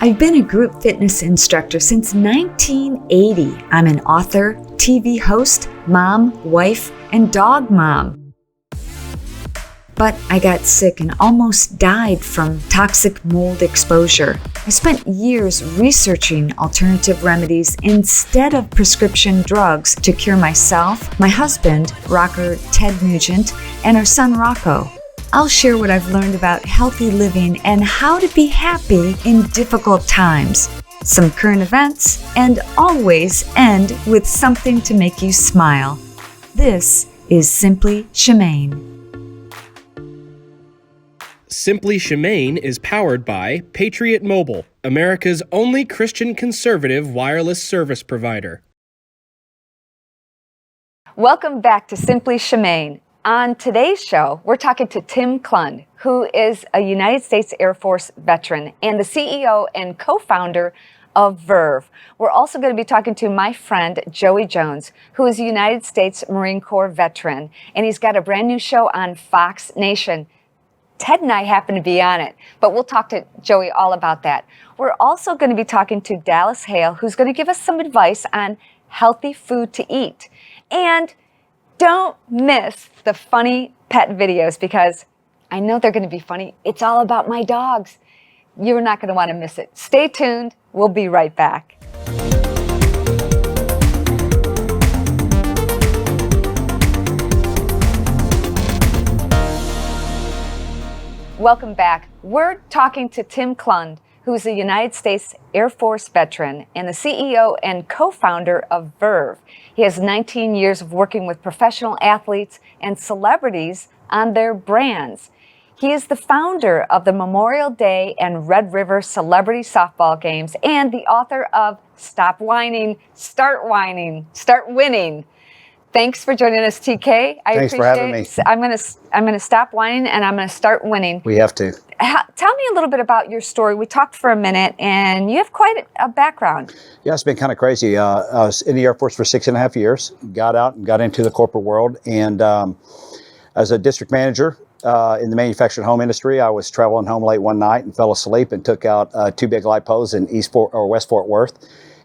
I've been a group fitness instructor since 1980. I'm an author, TV host, mom, wife, and dog mom. But I got sick and almost died from toxic mold exposure. I spent years researching alternative remedies instead of prescription drugs to cure myself, my husband, rocker Ted Nugent, and our son Rocco. I'll share what I've learned about healthy living and how to be happy in difficult times, some current events, and always end with something to make you smile. This is Simply Shemane. Simply Shemane is powered by Patriot Mobile, America's only Christian conservative wireless service provider. Welcome back to Simply Shemane. On today's show, we're talking to Tim Klund, who is a United States Air Force veteran and the CEO and co-founder of Verve. We're also going to be talking to my friend Joey Jones, who is a United States Marine Corps veteran, and he's got a brand new show on Fox Nation. Ted and I happen to be on it, but we'll talk to Joey all about that. We're also going to be talking to Dallas Hale, who's going to give us some advice on healthy food to eat. And don't miss the funny pet videos because I know they're going to be funny. It's all about my dogs. You're not going to want to miss it. Stay tuned. We'll be right back. Welcome back. We're talking to Tim Klund, who's a United States Air Force veteran and the CEO and co-founder of Verve. He has 19 years of working with professional athletes and celebrities on their brands. He is the founder of the Memorial Day and Red River Celebrity Softball Games and the author of Stop Whining, Start Winning. Thanks for joining us, TK. Thanks for having me. I'm gonna stop whining and I'm gonna start winning. We have to. Tell me a little bit about your story. We talked for a minute, and you have quite a background. Yeah, it's been kind of crazy. I was in the Air Force for 6.5 years. Got out and got into the corporate world, and as a district manager in the manufactured home industry, I was traveling home late one night and fell asleep and took out 2 big lipos in West Fort Worth.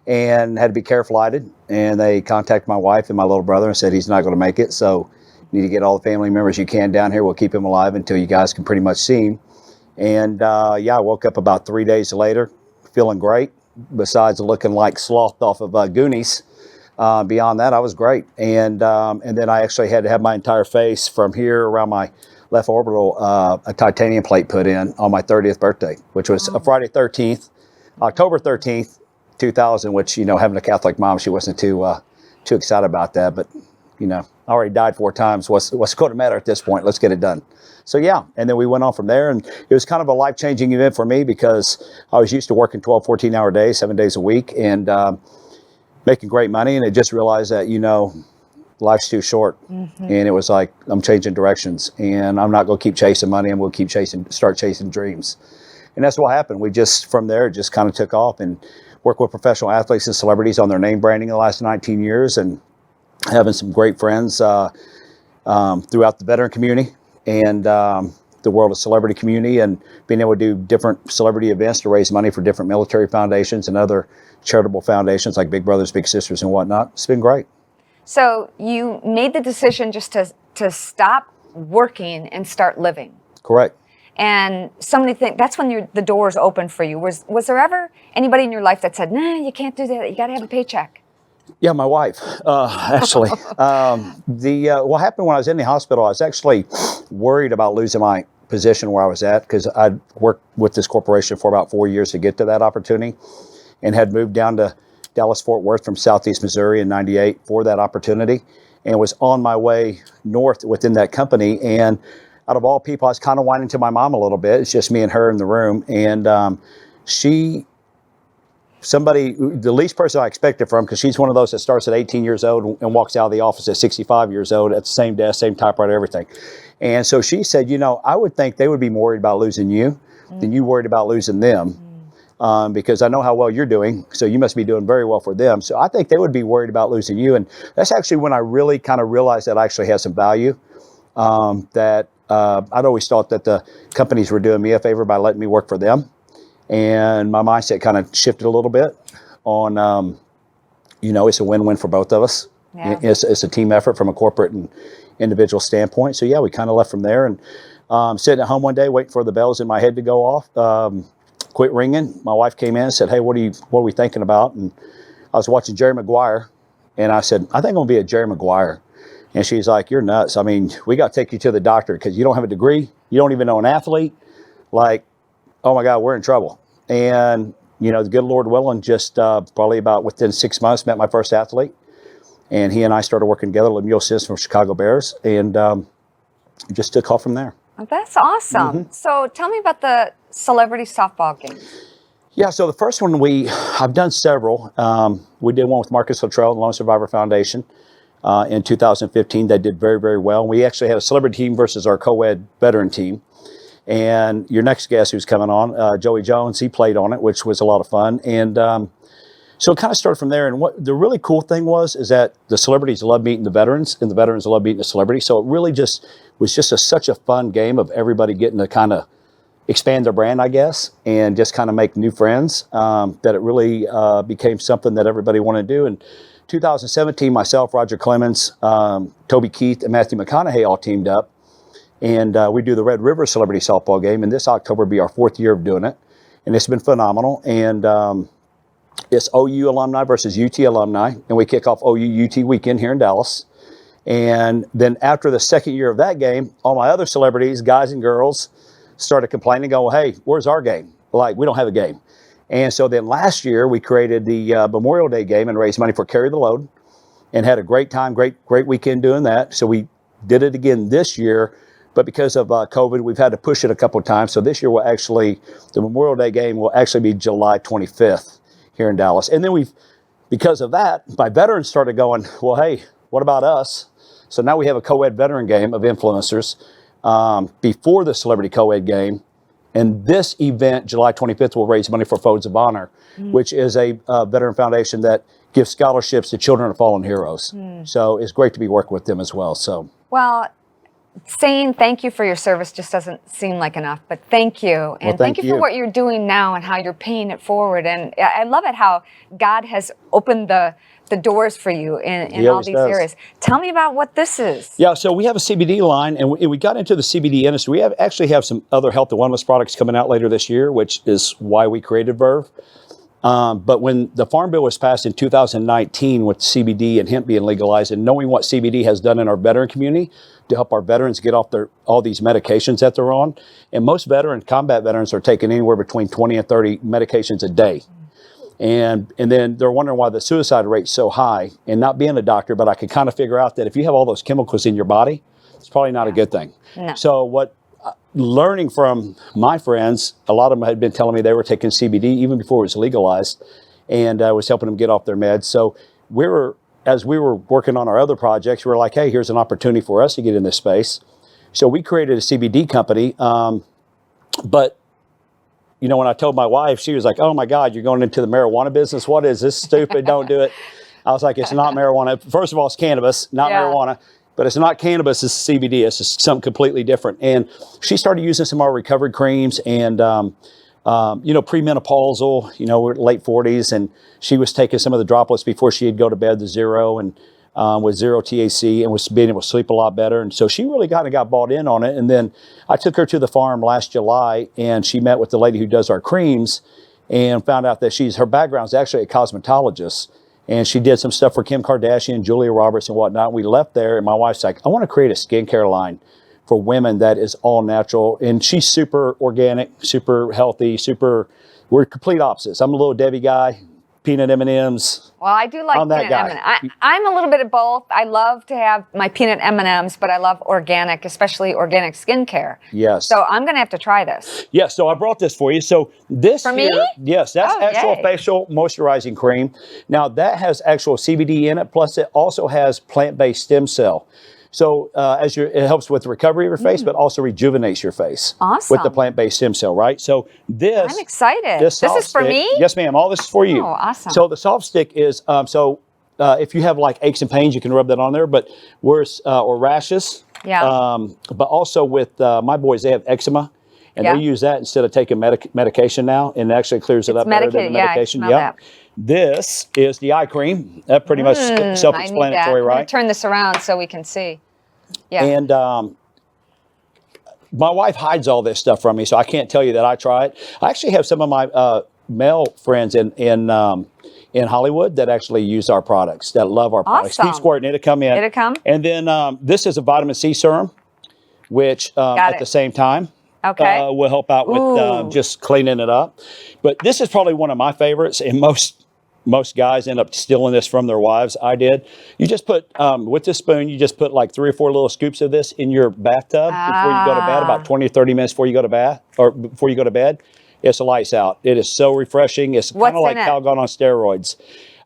And had to be care flighted, and they contacted my wife and my little brother and said he's not going to make it, so you need to get all the family members you can down here. We'll keep him alive until you guys can pretty much see him. And I woke up about 3 days later feeling great, besides looking like sloth off of Goonies. Beyond that, I was great. And then I actually had to have my entire face from here around my left orbital a titanium plate put in on my 30th birthday, which was Friday 13th, October 13th, 2000, which, having a Catholic mom, she wasn't too excited about that. But, I already died 4 times. What's going to matter at this point? Let's get it done. So, yeah. And then we went on from there. And it was kind of a life-changing event for me because I was used to working 12, 14-hour days, 7 days a week, and making great money. And I just realized that, life's too short. Mm-hmm. And it was like, I'm changing directions. And I'm not going to keep chasing money. I'm going to start chasing dreams. And that's what happened. We just, from there, just kind of took off and worked with professional athletes and celebrities on their name branding the last 19 years, and having some great friends throughout the veteran community and the world of celebrity community, and being able to do different celebrity events to raise money for different military foundations and other charitable foundations like Big Brothers Big Sisters and whatnot. It's been great. So you made the decision just to stop working and start living. Correct. And so many things, that's when the doors open for you. Was there ever anybody in your life that said, nah, you can't do that, you got to have a paycheck? Yeah, my wife, actually. What happened when I was in the hospital, I was actually worried about losing my position where I was at, because I'd worked with this corporation for about 4 years to get to that opportunity, and had moved down to Dallas-Fort Worth from Southeast Missouri in '98 for that opportunity, and was on my way north within that company. And out of all people, I was kind of whining to my mom a little bit. It's just me and her in the room. And the least person I expected from, because she's one of those that starts at 18 years old and walks out of the office at 65 years old at the same desk, same typewriter, everything. And so she said, I would think they would be more worried about losing you than you worried about losing them. Because I know how well you're doing, so you must be doing very well for them. So I think they would be worried about losing you. And that's actually when I really kind of realized that I actually had some value, I'd always thought that the companies were doing me a favor by letting me work for them. And my mindset kind of shifted a little bit on, it's a win-win for both of us. Yeah. It's a team effort from a corporate and individual standpoint. So yeah, we kind of left from there, and sitting at home one day waiting for the bells in my head to go off, quit ringing. My wife came in and said, "Hey, what are we thinking about?" And I was watching Jerry Maguire, and I said, "I think I'm gonna be a Jerry Maguire." And she's like, "You're nuts. I mean, we got to take you to the doctor because you don't have a degree. You don't even know an athlete. Like, oh my God, we're in trouble." And the good Lord willing, just probably about within 6 months, met my first athlete. And he and I started working together, Lemuel Sims from Chicago Bears, and just took off from there. Oh, that's awesome. Mm-hmm. So tell me about the celebrity softball game. Yeah, so the first one I've done several. We did one with Marcus Luttrell and Lone Survivor Foundation in 2015. They did very, very well. We actually had a celebrity team versus our co-ed veteran team. And your next guest who's coming on, Joey Jones, he played on it, which was a lot of fun. And so it kind of started from there. And what the really cool thing is that the celebrities love meeting the veterans, and the veterans love meeting the celebrities. So it really just was such a fun game of everybody getting to kind of expand their brand, I guess, and just kind of make new friends, that it really became something that everybody wanted to do. In 2017, myself, Roger Clemens, Toby Keith, and Matthew McConaughey all teamed up. And we do the Red River Celebrity Softball Game. And this October will be our 4th year of doing it. And it's been phenomenal. And it's OU alumni versus UT alumni. And we kick off OU UT weekend here in Dallas. And then after the 2nd year of that game, all my other celebrities, guys and girls, started complaining, going, "Hey, where's our game? Like, we don't have a game." And so then last year, we created the Memorial Day game and raised money for Carry the Load, and had a great time, great weekend doing that. So we did it again this year. But because of COVID, we've had to push it a couple of times. So this year, the Memorial Day game will actually be July 25th here in Dallas. And then because of that, my veterans started going, "Well, hey, what about us?" So now we have a co-ed veteran game of influencers before the celebrity co-ed game. And this event, July 25th, will raise money for Foes of Honor, which is a veteran foundation that gives scholarships to children of fallen heroes. So it's great to be working with them as well. So, well, saying thank you for your service just doesn't seem like enough, but thank you. And thank you for what you're doing now and how you're paying it forward. And I love it how God has opened the doors for you in all these areas. Tell me about what this is. Yeah, so we have a CBD line, and we got into the CBD industry. We actually have some other health and wellness products coming out later this year, which is why we created Verve. But when the Farm Bill was passed in 2019 with CBD and hemp being legalized, and knowing what CBD has done in our veteran community to help our veterans get off all these medications that they're on, and most combat veterans are taking anywhere between 20 and 30 medications a day. And then they're wondering why the suicide rate's so high. And not being a doctor, but I could kind of figure out that if you have all those chemicals in your body, it's probably not a good thing. No. So learning from my friends, a lot of them had been telling me they were taking CBD even before it was legalized, and I was helping them get off their meds. So as we were working on our other projects, we were like, "Hey, here's an opportunity for us to get in this space." So we created a CBD company, but when I told my wife, she was like, "Oh my God, you're going into the marijuana business? What is this? Stupid, don't do it." I was like, "It's not marijuana. First of all, it's cannabis, not marijuana, but it's not cannabis, it's CBD. It's just something completely different." And she started using some of our recovery creams and, premenopausal, we're late 40s, and she was taking some of the droplets before she'd go to bed, the zero, and with zero THC, and was being able to sleep a lot better. And so she really kind of got bought in on it. And then I took her to the farm last July, and she met with the lady who does our creams and found out that her background is actually a cosmetologist. And she did some stuff for Kim Kardashian, Julia Roberts, and whatnot. We left there, and my wife's like, "I want to create a skincare line for women that is all natural." And she's super organic, super healthy, we're complete opposites. I'm a little Debbie guy, peanut M&Ms. Well, I do like peanut M&Ms. I'm a little bit of both. I love to have my peanut M&Ms, but I love organic, especially organic skincare. Yes. So I'm going to have to try this. Yeah, so I brought this for you. So this for me? Yes, that's actual facial moisturizing cream. Now that has actual CBD in it, plus it also has plant-based stem cell. So it helps with the recovery of your face, but also rejuvenates your face. Awesome. With the plant-based stem cell, right? So I'm excited. This is for me? Yes, ma'am. All this is for you. Oh, awesome. So the soft stick is, if you have like aches and pains, you can rub that on there, but or rashes. Yeah. But also with my boys, they have eczema. and Yeah. they use that instead of taking medication now, and it actually clears it up better than the medication. Yeah, I smell that. This is the eye cream. That pretty much self-explanatory, I'm right? gonna turn this around so we can see. Yeah. And my wife hides all this stuff from me, so I can't tell you that I try it. I actually have some of my male friends in Hollywood that actually use our products, that love our products. Awesome. Keep squirting, it'll come in. It'll come. And then this is a vitamin C serum, which at the same time will help out with just cleaning it up. But this is probably one of my favorites, and most guys end up stealing this from their wives. I did. You just put, with this spoon, you just put like 3 or 4 little scoops of this in your bathtub before you go to bed, about 20 or 30 minutes before you go to bed. It's a lights out. It is so refreshing. It's kind of like Calgon on steroids.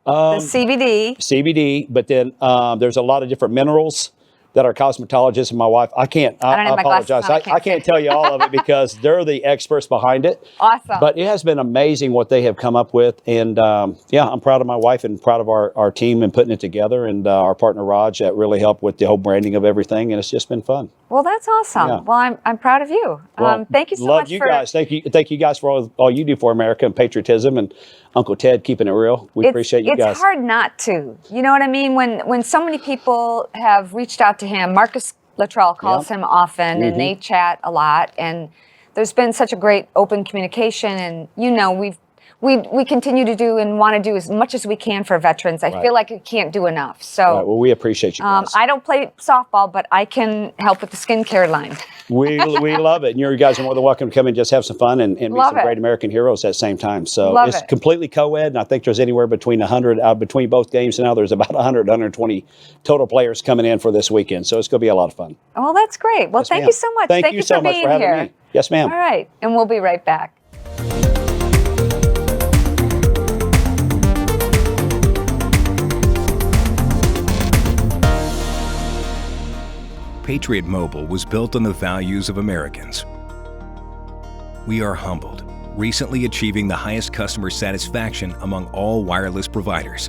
The CBD, but then there's a lot of different minerals that our cosmetologist and my wife, I apologize. I can't tell you all of it because they're the experts behind it. Awesome. But it has been amazing what they have come up with. And I'm proud of my wife and proud of our team in putting it together, and our partner Raj that really helped with the whole branding of everything. And it's just been fun. Well, that's awesome. Yeah. Well, I'm proud of you. Well, thank you so love much you guys. Thank you guys for all you do for America and patriotism, and Uncle Ted keeping it real. We appreciate you guys. It's hard not to. You know what I mean? When so many people have reached out to him, Marcus Luttrell calls him often, and they chat a lot. And there's been such a great open communication, and we continue to do and want to do as much as we can for veterans. I feel like we can't do enough. So well, we appreciate you guys. I don't play softball, but I can help with the skincare line. we love it. And you guys are more than welcome to come and just have some fun and meet some great American heroes at the same time. So it's completely co-ed, and I think there's anywhere between 100, between both games now, there's about 100, 120 total players coming in for this weekend. So it's going to be a lot of fun. Well, that's great. Well, thank you so much. Thank you so much for having me. Yes, ma'am. All right. And we'll be right back. Patriot Mobile was built on the values of Americans. We are humbled, recently achieving the highest customer satisfaction among all wireless providers.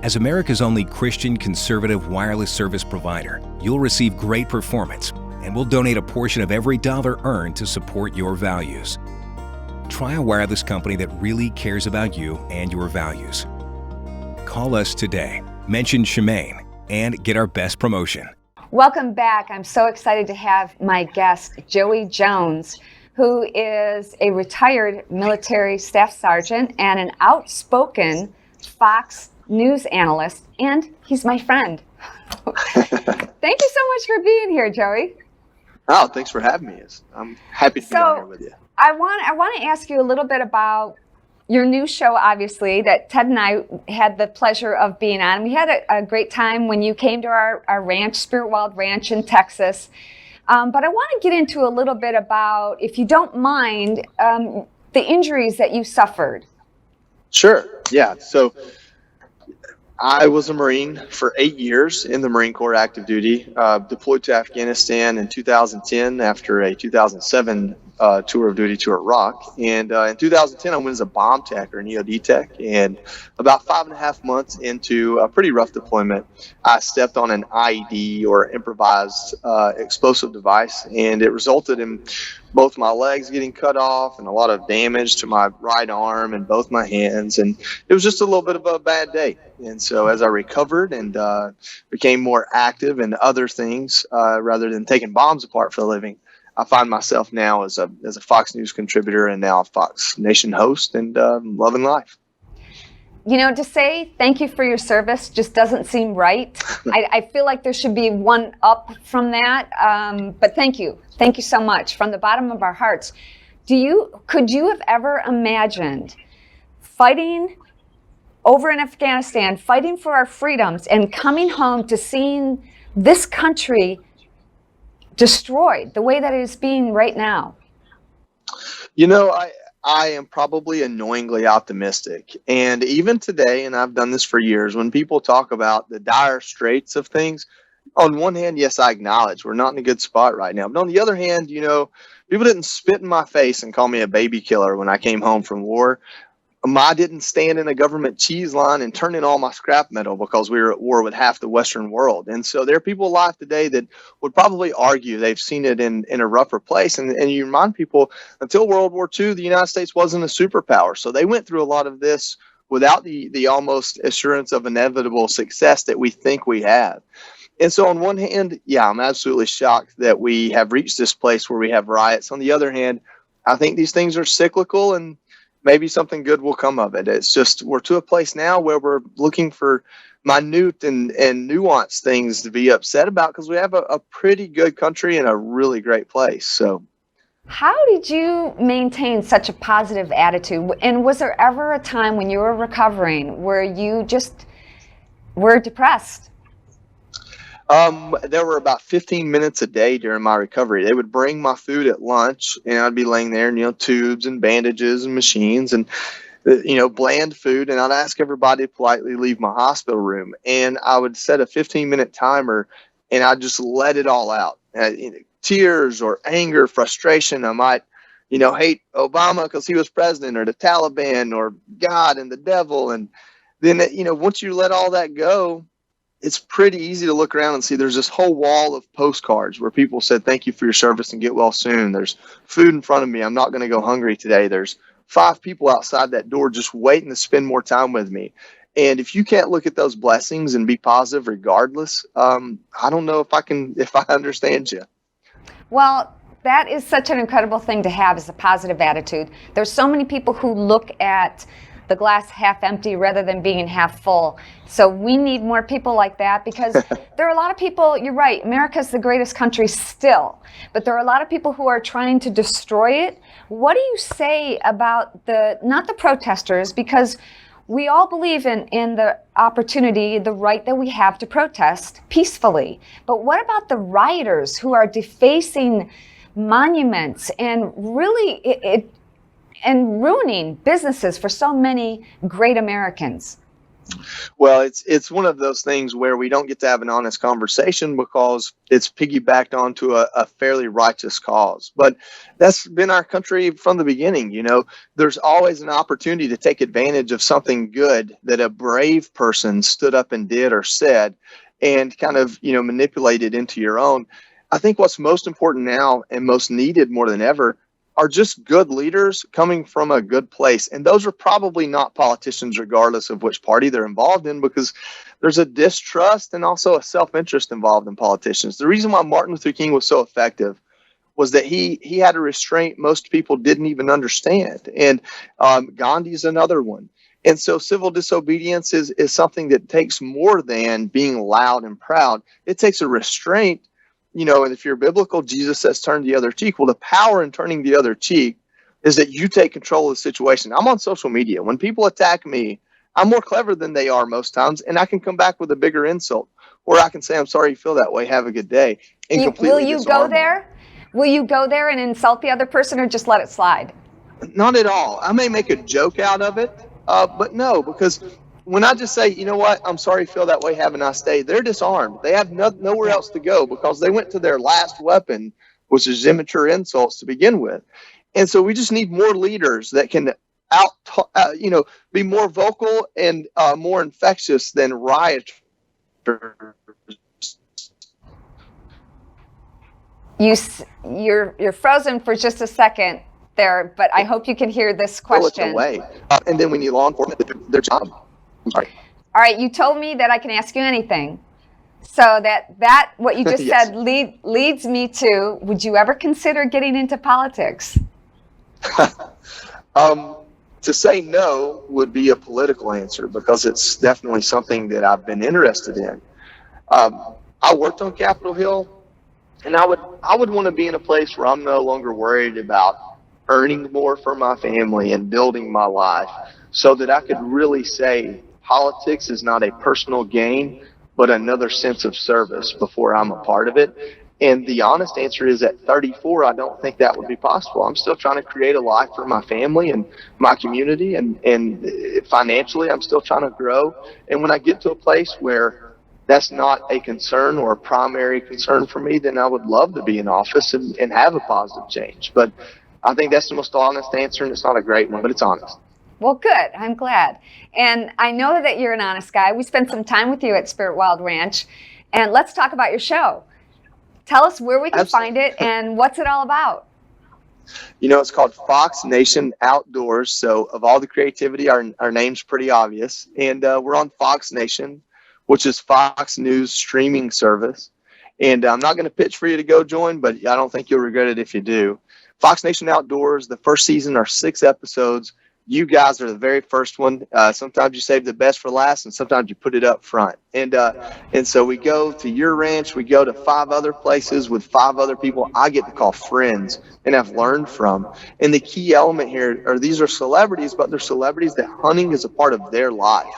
As America's only Christian conservative wireless service provider, you'll receive great performance, and we'll donate a portion of every dollar earned to support your values. Try a wireless company that really cares about you and your values. Call us today, mention Shemane, and get our best promotion. Welcome back. I'm so excited to have my guest, Joey Jones, who is a retired military staff sergeant and an outspoken Fox News analyst, and he's my friend. Thank you so much for being here, Joey. Oh, thanks for having me. I'm happy to be on here with you. I want to ask you a little bit about your new show, obviously, that Ted and I had the pleasure of being on. We had a great time when you came to our ranch, Spirit Wild Ranch in Texas. But I want to get into a little bit about, if you don't mind, the injuries that you suffered. Sure. Yeah. So I was a Marine for 8 years in the Marine Corps active duty, deployed to Afghanistan in 2010 after a 2007 tour of duty to Iraq. And in 2010, I went as a bomb tech or an EOD tech. And about 5.5 months into a pretty rough deployment, I stepped on an IED or improvised explosive device, and it resulted in both my legs getting cut off and a lot of damage to my right arm and both my hands. And it was just a little bit of a bad day. And so as I recovered and became more active in other things rather than taking bombs apart for a living, I find myself now as a Fox News contributor and now a Fox Nation host, and loving life. You know, to say thank you for your service just doesn't seem right. I feel like there should be one up from that. But thank you. Thank you so much from the bottom of our hearts. Could you have ever imagined fighting over in Afghanistan, fighting for our freedoms, and coming home to seeing this country destroyed the way that it is being right now? You know, I am probably annoyingly optimistic. And even today, and I've done this for years, when people talk about the dire straits of things, on one hand, yes, I acknowledge we're not in a good spot right now. But on the other hand, you know, people didn't spit in my face and call me a baby killer when I came home from war. I didn't stand in a government cheese line and turn in all my scrap metal because we were at war with half the Western world. And so there are people alive today that would probably argue they've seen it in a rougher place. And you remind people, until World War II, the United States wasn't a superpower. So they went through a lot of this without the almost assurance of inevitable success that we think we have. And so on one hand, yeah, I'm absolutely shocked that we have reached this place where we have riots. On the other hand, I think these things are cyclical, and maybe something good will come of it. It's just we're to a place now where we're looking for minute and nuanced things to be upset about, because we have a pretty good country and a really great place. So how did you maintain such a positive attitude? And was there ever a time when you were recovering where you just were depressed? There were about 15 minutes a day during my recovery. They would bring my food at lunch, and I'd be laying there, and, tubes and bandages and machines and, bland food. And I'd ask everybody to politely leave my hospital room. And I would set a 15-minute timer, and I'd just let it all out. Tears or anger, frustration. I might, hate Obama because he was president, or the Taliban, or God and the devil. And then, once you let all that go, it's pretty easy to look around and see there's this whole wall of postcards where people said, thank you for your service and get well soon. There's food in front of me. I'm not going to go hungry today. There's 5 people outside that door just waiting to spend more time with me. And if you can't look at those blessings and be positive regardless, I don't know if I understand you. Well, that is such an incredible thing to have, is a positive attitude. There's so many people who look at the glass half empty rather than being half full. So we need more people like that, because there are a lot of people, you're right, America's the greatest country still, but there are a lot of people who are trying to destroy it. What do you say about not the protesters, because we all believe in the opportunity, the right that we have to protest peacefully. But what about the rioters who are defacing monuments and really and ruining businesses for so many great Americans? Well, it's one of those things where we don't get to have an honest conversation because it's piggybacked onto a fairly righteous cause. But that's been our country from the beginning. There's always an opportunity to take advantage of something good that a brave person stood up and did or said, and kind of, manipulate it into your own. I think what's most important now and most needed more than ever are just good leaders coming from a good place. And those are probably not politicians, regardless of which party they're involved in, because there's a distrust and also a self-interest involved in politicians. The reason why Martin Luther King was so effective was that he had a restraint most people didn't even understand. And Gandhi's another one. And so civil disobedience is something that takes more than being loud and proud. It takes a restraint. And if you're biblical, Jesus says, turn the other cheek. Well, the power in turning the other cheek is that you take control of the situation. I'm on social media. When people attack me, I'm more clever than they are most times, and I can come back with a bigger insult. Or I can say, I'm sorry you feel that way. Have a good day. And Will you go there? Will you go there and insult the other person, or just let it slide? Not at all. I may make a joke out of it, but no, because when I just say, you know what, I'm sorry you feel that way, have a nice day, they're disarmed. They have nowhere else to go because they went to their last weapon, which is immature insults to begin with. And so we just need more leaders that can be more vocal and more infectious than rioters. You're frozen for just a second there, but I hope you can hear this question. Away. And then we need law enforcement, their job. I'm sorry. All right, you told me that I can ask you anything. So that what you just Yes. said leads me to, would you ever consider getting into politics? To say no would be a political answer, because it's definitely something that I've been interested in. I worked on Capitol Hill, and I would want to be in a place where I'm no longer worried about earning more for my family and building my life, so that I could really say politics is not a personal gain, but another sense of service before I'm a part of it. And the honest answer is, at 34, I don't think that would be possible. I'm still trying to create a life for my family and my community, and financially, I'm still trying to grow. And when I get to a place where that's not a concern or a primary concern for me, then I would love to be in office and have a positive change. But I think that's the most honest answer, and it's not a great one, but it's honest. Well, good. I'm glad. And I know that you're an honest guy. We spent some time with you at Spirit Wild Ranch. And let's talk about your show. Tell us where we can find it and what's it all about. It's called Fox Nation Outdoors. So of all the creativity, our name's pretty obvious. And we're on Fox Nation, which is Fox News streaming service. And I'm not going to pitch for you to go join, but I don't think you'll regret it if you do. Fox Nation Outdoors, the first season are 6 episodes. You guys are the very first one. Sometimes you save the best for last, and sometimes you put it up front. And so we go to your ranch. We go to 5 other places with 5 other people I get to call friends and have learned from. And the key element here are these are celebrities, but they're celebrities that hunting is a part of their life.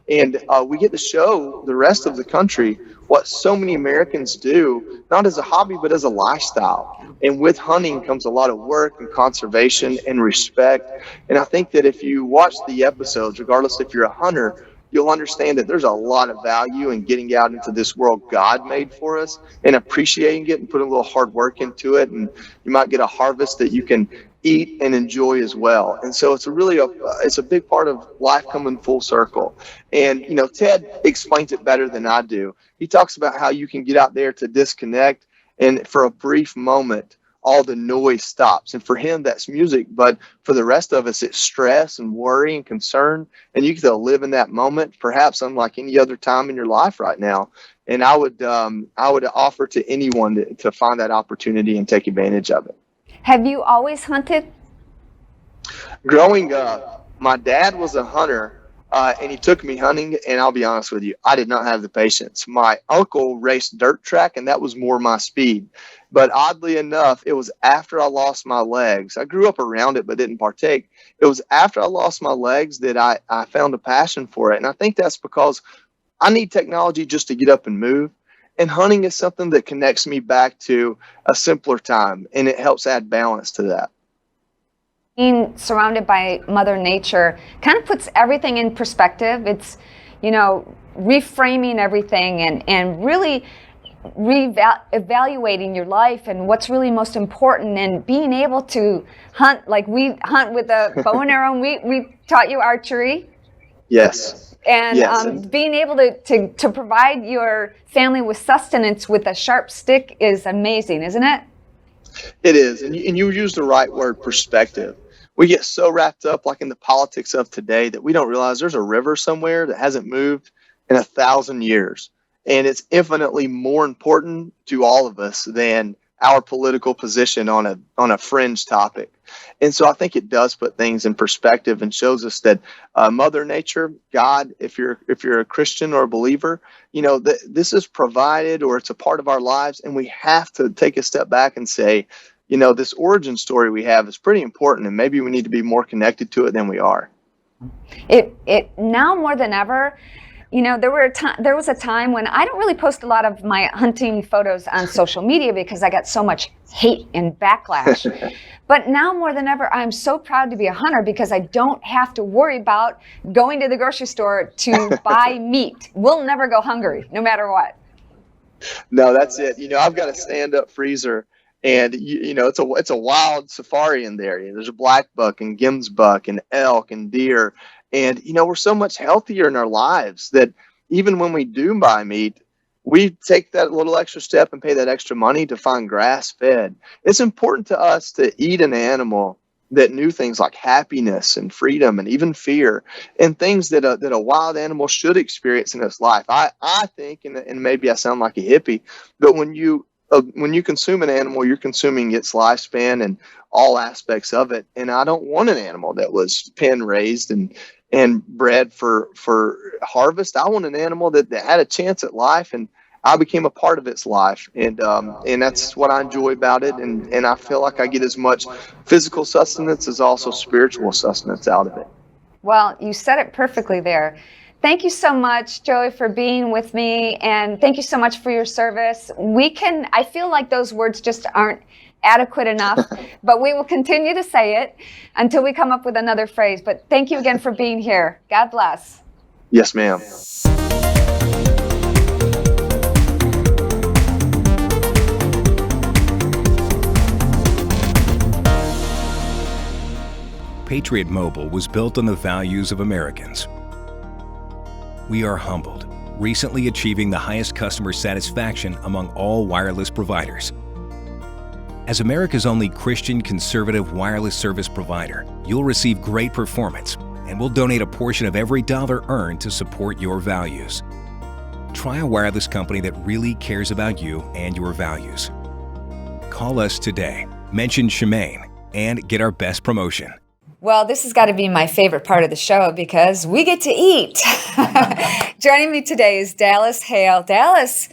And we get to show the rest of the country what so many Americans do, not as a hobby, but as a lifestyle. And with hunting comes a lot of work and conservation and respect. And I think that if you watch the episodes, regardless if you're a hunter, you'll understand that there's a lot of value in getting out into this world God made for us and appreciating it and putting a little hard work into it. And you might get a harvest that you can eat and enjoy as well. And so it's it's a big part of life coming full circle. And, Ted explains it better than I do. He talks about how you can get out there to disconnect, and for a brief moment, all the noise stops. And for him, that's music. But for the rest of us, it's stress and worry and concern. And you get to live in that moment, perhaps unlike any other time in your life right now. And I would offer to anyone to find that opportunity and take advantage of it. Have you always hunted? Growing up, my dad was a hunter, and he took me hunting, and I'll be honest with you, I did not have the patience. My uncle raced dirt track, and that was more my speed. But oddly enough, it was after I lost my legs. I grew up around it, but didn't partake. It was after I lost my legs that I found a passion for it. And I think that's because I need technology just to get up and move. And hunting is something that connects me back to a simpler time, and it helps add balance to that. Being surrounded by Mother Nature kind of puts everything in perspective. It's, reframing everything and really evaluating your life and what's really most important, and being able to hunt like we hunt with a bow and arrow. And we taught you archery. Yes. And yes. Being able to provide your family with sustenance with a sharp stick is amazing, isn't it? It is. And you use the right word, perspective. We get so wrapped up like in the politics of today that we don't realize there's a river somewhere that hasn't moved in 1,000 years. And it's infinitely more important to all of us than our political position on a fringe topic. And so I think it does put things in perspective and shows us that Mother Nature, God, if you're a Christian or a believer, this is provided, or it's a part of our lives. And we have to take a step back and say, this origin story we have is pretty important, and maybe we need to be more connected to it than we are. It now more than ever. There was a time when I don't really post a lot of my hunting photos on social media because I got so much hate and backlash. But now more than ever, I'm so proud to be a hunter because I don't have to worry about going to the grocery store to buy meat. We'll never go hungry, no matter what. No, that's it. I've got a stand-up freezer, and it's a wild safari in there. There's a black buck and gemsbuck and elk and deer. And, we're so much healthier in our lives that even when we do buy meat, we take that little extra step and pay that extra money to find grass-fed. It's important to us to eat an animal that knew things like happiness and freedom and even fear, and things that a wild animal should experience in its life. I think, and maybe I sound like a hippie, but when you consume an animal, you're consuming its lifespan and all aspects of it. And I don't want an animal that was pen raised and bred for harvest. I want an animal that had a chance at life, and I became a part of its life. And that's what I enjoy about it. And I feel like I get as much physical sustenance as also spiritual sustenance out of it. Well, you said it perfectly there. Thank you so much, Joey, for being with me, and thank you so much for your service. I feel like those words just aren't adequate enough, but we will continue to say it until we come up with another phrase. But thank you again for being here. God bless. Yes, ma'am. Patriot Mobile was built on the values of Americans. We are humbled, recently achieving the highest customer satisfaction among all wireless providers. As America's only Christian conservative wireless service provider, you'll receive great performance, and we'll donate a portion of every dollar earned to support your values. Try a wireless company that really cares about you and your values. Call us today, mention Shemane, and get our best promotion. Well, this has got to be my favorite part of the show because we get to eat. Joining me today is Dallas Hale. Dallas,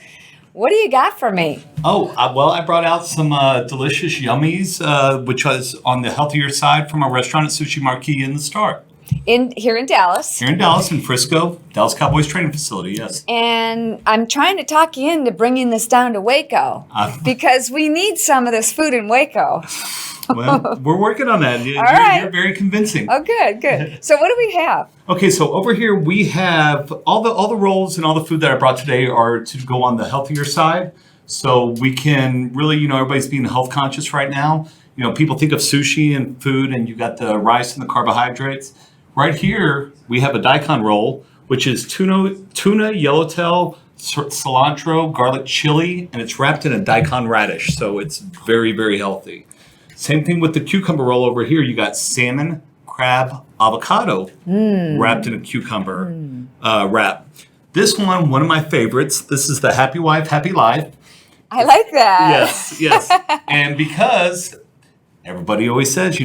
what do you got for me? Oh, well, I brought out some delicious yummies, which was on the healthier side from our restaurant at Sushi Marquee in the Star. Here in Dallas. Here in Dallas, in Frisco, Dallas Cowboys training facility, yes. And I'm trying to talk you into bringing this down to Waco because we need some of this food in Waco. Well, we're working on that. You're very convincing. Oh, good. So what do we have? Okay, so over here we have all the rolls and all the food that I brought today are to go on the healthier side. So we can really, everybody's being health conscious right now. People think of sushi and food, and you got the rice and the carbohydrates. Right here, we have a daikon roll, which is tuna, yellowtail, cilantro, garlic chili, and it's wrapped in a daikon radish. So it's very, very healthy. Same thing with the cucumber roll over here. You got salmon, crab, avocado wrapped in a cucumber wrap. This one of my favorites. This is the Happy Wife, Happy Life. I like that. Yes. And because everybody always says,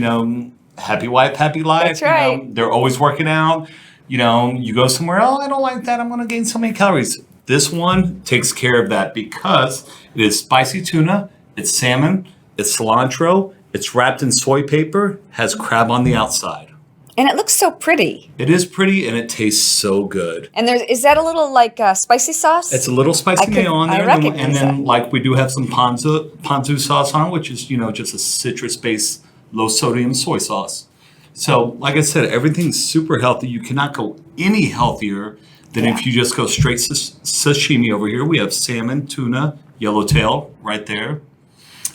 happy wife, happy life. That's right. They're always working out. You go somewhere, I don't like that. I'm going to gain so many calories. This one takes care of that because it is spicy tuna, it's salmon, it's cilantro, it's wrapped in soy paper, has crab on the outside. And it looks so pretty. It is pretty and it tastes so good. And is that a little like spicy sauce? It's a little spicy mayo on there. And then we do have some ponzu sauce on it, which is, just a citrus-based low sodium soy sauce. So, like I said, everything's super healthy. You cannot go any healthier than if you just go straight sashimi over here. We have salmon, tuna, yellowtail right there.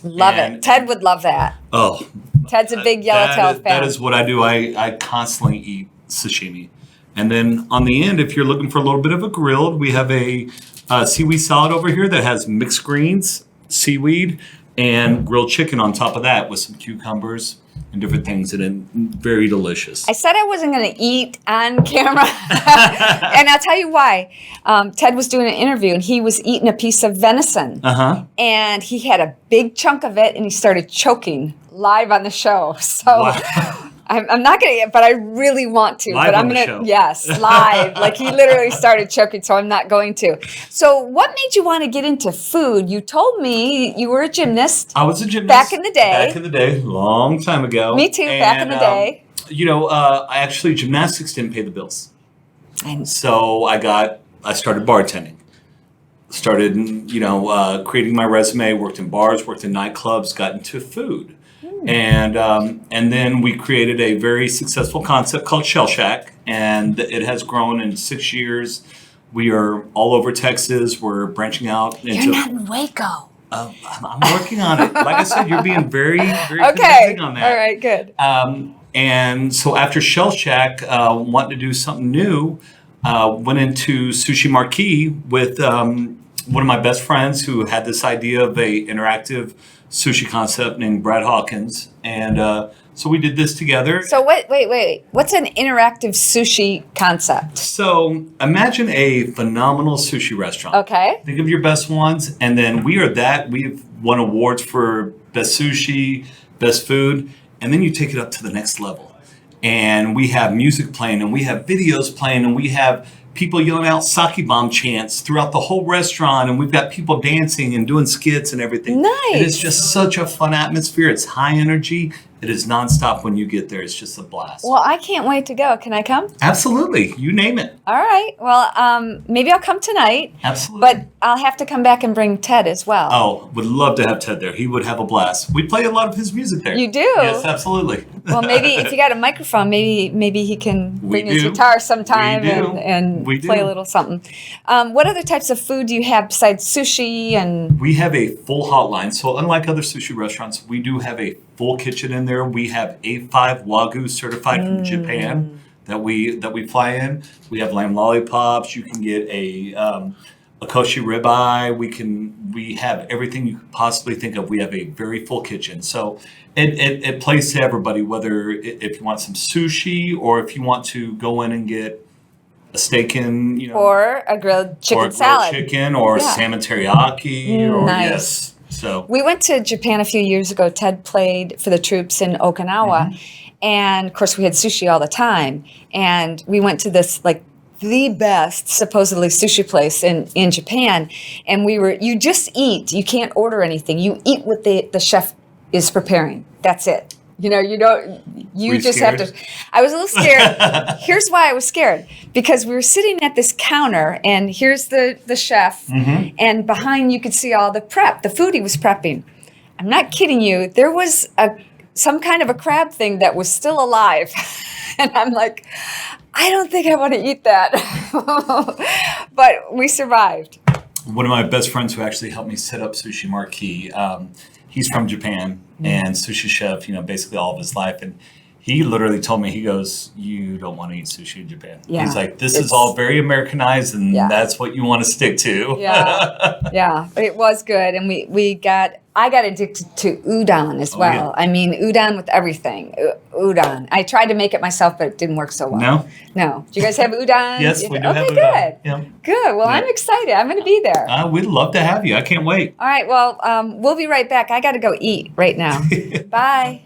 Love it. Ted would love that. Oh. Ted's a big yellowtail fan. That is what I do. I constantly eat sashimi. And then on the end, if you're looking for a little bit of a grilled, we have a seaweed salad over here that has mixed greens, seaweed, and grilled chicken on top of that with some cucumbers and different things, and very delicious. I said I wasn't going to eat on camera, and I'll tell you why. Ted was doing an interview, and he was eating a piece of venison, and he had a big chunk of it, and he started choking live on the show. So wow. I'm not going to, but I really want to. Live but I'm on the going show. to, yes, live. Like he literally started choking, so I'm not going to. So what made you want to get into food? You told me you were a gymnast. I was a gymnast. Back in the day. Back in the day, long time ago. Me too, back in the day. Gymnastics didn't pay the bills. So I started bartending. Started, creating my resume, worked in bars, worked in nightclubs, got into food. And then we created a very successful concept called Shell Shack, and it has grown in 6 years. We are all over Texas. We're branching out into. You're not in Waco. I'm working on it. Like I said, you're being very, very convincing on that. All right, good. And so after Shell Shack, wanting to do something new, went into Sushi Marquee with one of my best friends who had this idea of a interactive sushi concept named Brad Hawkins, and so we did this together. So wait. What's an interactive sushi concept? So imagine a phenomenal sushi restaurant. Okay. Think of your best ones, and then we are that. We've won awards for best sushi, best food, and then you take it up to the next level. And we have music playing, and we have videos playing, and we have people yelling out sake bomb chants throughout the whole restaurant, and we've got people dancing and doing skits and everything. Nice. It is just such a fun atmosphere. It's high energy. It is nonstop when you get there. It's just a blast. Well, I can't wait to go. Can I come? Absolutely. You name it. All right. Well, maybe I'll come tonight. Absolutely. But I'll have to come back and bring Ted as well. Oh, would love to have Ted there. He would have a blast. We play a lot of his music there. You do? Yes, absolutely. Well, maybe if you got a microphone, maybe he can bring his guitar sometime and play a little something. What other types of food do you have besides sushi and? We have a full hotline. So unlike other sushi restaurants, we do have a full kitchen in there. We have A5 Wagyu certified from Japan that we fly in. We have lamb lollipops. You can get a kosher ribeye. We have everything you could possibly think of. We have a very full kitchen. So it plays to everybody, whether if you want some sushi or if you want to go in and get a steak in, or a grilled chicken salad, chicken or salmon teriyaki, or nice. Yes. So we went to Japan a few years ago. Ted played for the troops in Okinawa, and of course we had sushi all the time. And we went to this the best supposedly sushi place in Japan, and you just eat. You can't order anything. You eat what the chef is preparing. That's it. You don't. You just have to. I was a little scared. Here's why I was scared, because we were sitting at this counter, and here's the chef, and behind you could see all the prep, the food he was prepping. I'm not kidding you. There was some kind of a crab thing that was still alive, and I'm like, I don't think I want to eat that, but we survived. One of my best friends who actually helped me set up Sushi Marquee. He's from Japan and sushi chef, basically all of his life. And he literally told me, he goes, you don't want to eat sushi in Japan. Yeah, he's like, this is all very Americanized, and that's what you want to stick to. Yeah, it was good. And I got addicted to udon as well. Yeah. I mean, udon with everything. Udon. I tried to make it myself, but it didn't work so well. No. Do you guys have udon? Yes, we do have udon. Good. Yeah. Good. Well, I'm excited. I'm going to be there. We'd love to have you. I can't wait. All right. Well, we'll be right back. I got to go eat right now. Bye.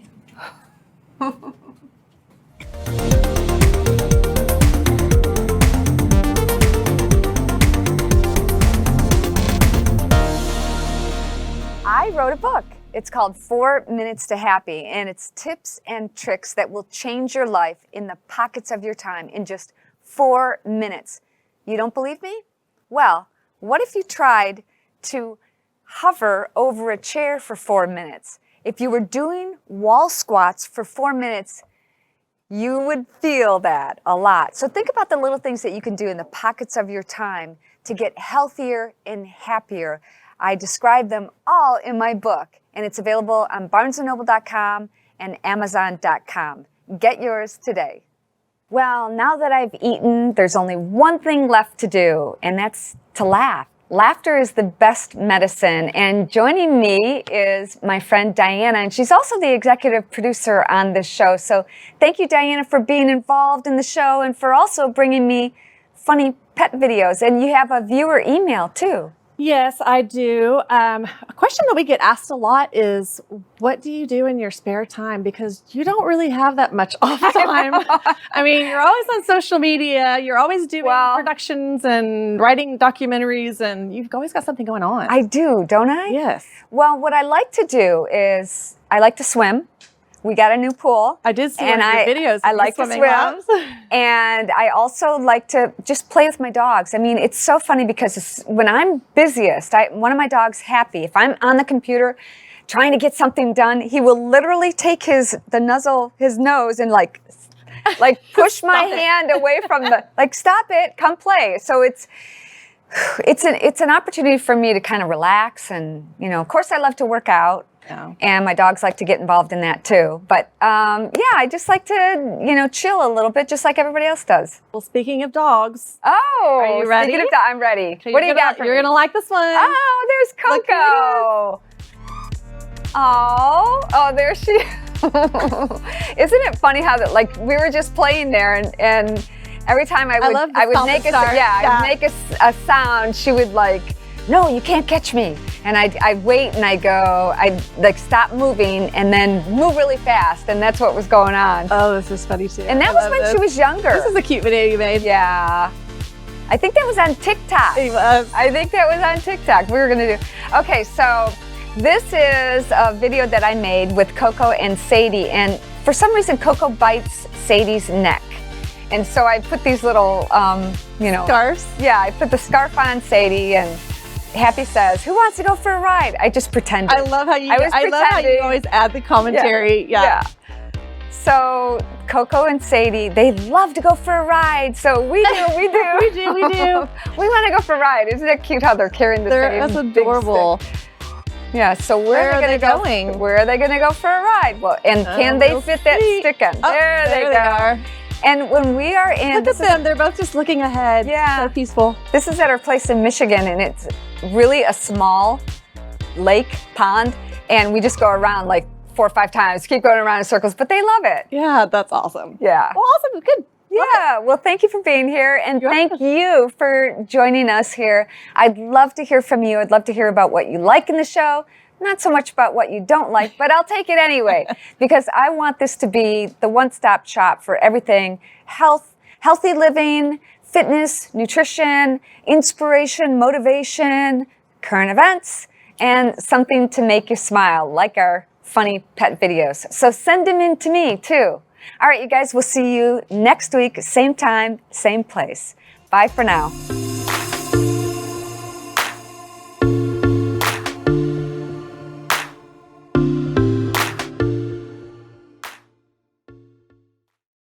I wrote a book. It's called 4 Minutes to Happy, and it's tips and tricks that will change your life in the pockets of your time in just 4 minutes. You don't believe me? Well, what if you tried to hover over a chair for 4 minutes? If you were doing wall squats for 4 minutes, you would feel that a lot. So think about the little things that you can do in the pockets of your time to get healthier and happier. I describe them all in my book, and it's available on barnesandnoble.com and amazon.com. Get yours today. Well, now that I've eaten, there's only one thing left to do, and that's to laugh. Laughter is the best medicine, and joining me is my friend Diana, and she's also the executive producer on this show. So thank you, Diana, for being involved in the show and for also bringing me funny pet videos. And you have a viewer email, too. Yes, I do. A question that we get asked a lot is, what do you do in your spare time? Because you don't really have that much off time. I mean, you're always on social media. You're always doing productions and writing documentaries, and you've always got something going on. I do, don't I? Yes. Well, what I like to do is I like to swim. We got a new pool. I did see one of your videos. I like to swim. And I also like to just play with my dogs. I mean, it's so funny because when I'm busiest, one of my dogs, Happy, if I'm on the computer trying to get something done, he will literally take his nose and push my hand away from stop it, come play. So it's an opportunity for me to kind of relax. And, of course I love to work out. Yeah. And my dogs like to get involved in that too. But I just like to, chill a little bit just like everybody else does. Well, speaking of dogs. Oh, are you ready? I'm ready. Okay, what do you got for me? You're going to like this one. Oh, there's Coco. Oh, there she is. Isn't it funny how that, we were just playing there and every time I would make a sound, she would no, you can't catch me. And I'd wait and I'd stop moving and then move really fast. And that's what was going on. Oh, this is funny too. And that was when she was younger. This is a cute video you made. Yeah. I think that was on TikTok. It was. I think that was on TikTok. We were going to do. Okay, so this is a video that I made with Coco and Sadie. And for some reason, Coco bites Sadie's neck. And so I put these little, scarves? Yeah, I put the scarf on Sadie and Happy says, "Who wants to go for a ride?" I just pretended. I love how you always add the commentary. Yeah. So Coco and Sadie, they love to go for a ride. So we do. we do. We want to go for a ride. Isn't it cute how they're carrying this big That's adorable. stick? Yeah, so Where are they they gonna go? going? Where are they going to go for a ride? Well, and can they we'll fit that see. stick in? Oh, there they go. are. And when we are in, Look at them. They're both just looking ahead. Yeah. So peaceful. this is at our place in Michigan, and it's really a small lake, pond, and we just go around like 4 or 5 times, keep going around in circles, but they love it. Yeah, that's awesome. Yeah. Well, awesome. Good. Yeah, well, thank you for being here, and You're thank you for joining us here. I'd love to hear from you. I'd love to hear about what you like in the show, not so much about what you don't like, but I'll take it anyway, because I want this to be the one-stop shop for everything health, healthy living, fitness, nutrition, inspiration, motivation, current events, and something to make you smile, like our funny pet videos. So send them in to me, too. All right, you guys, we'll see you next week, same time, same place. Bye for now.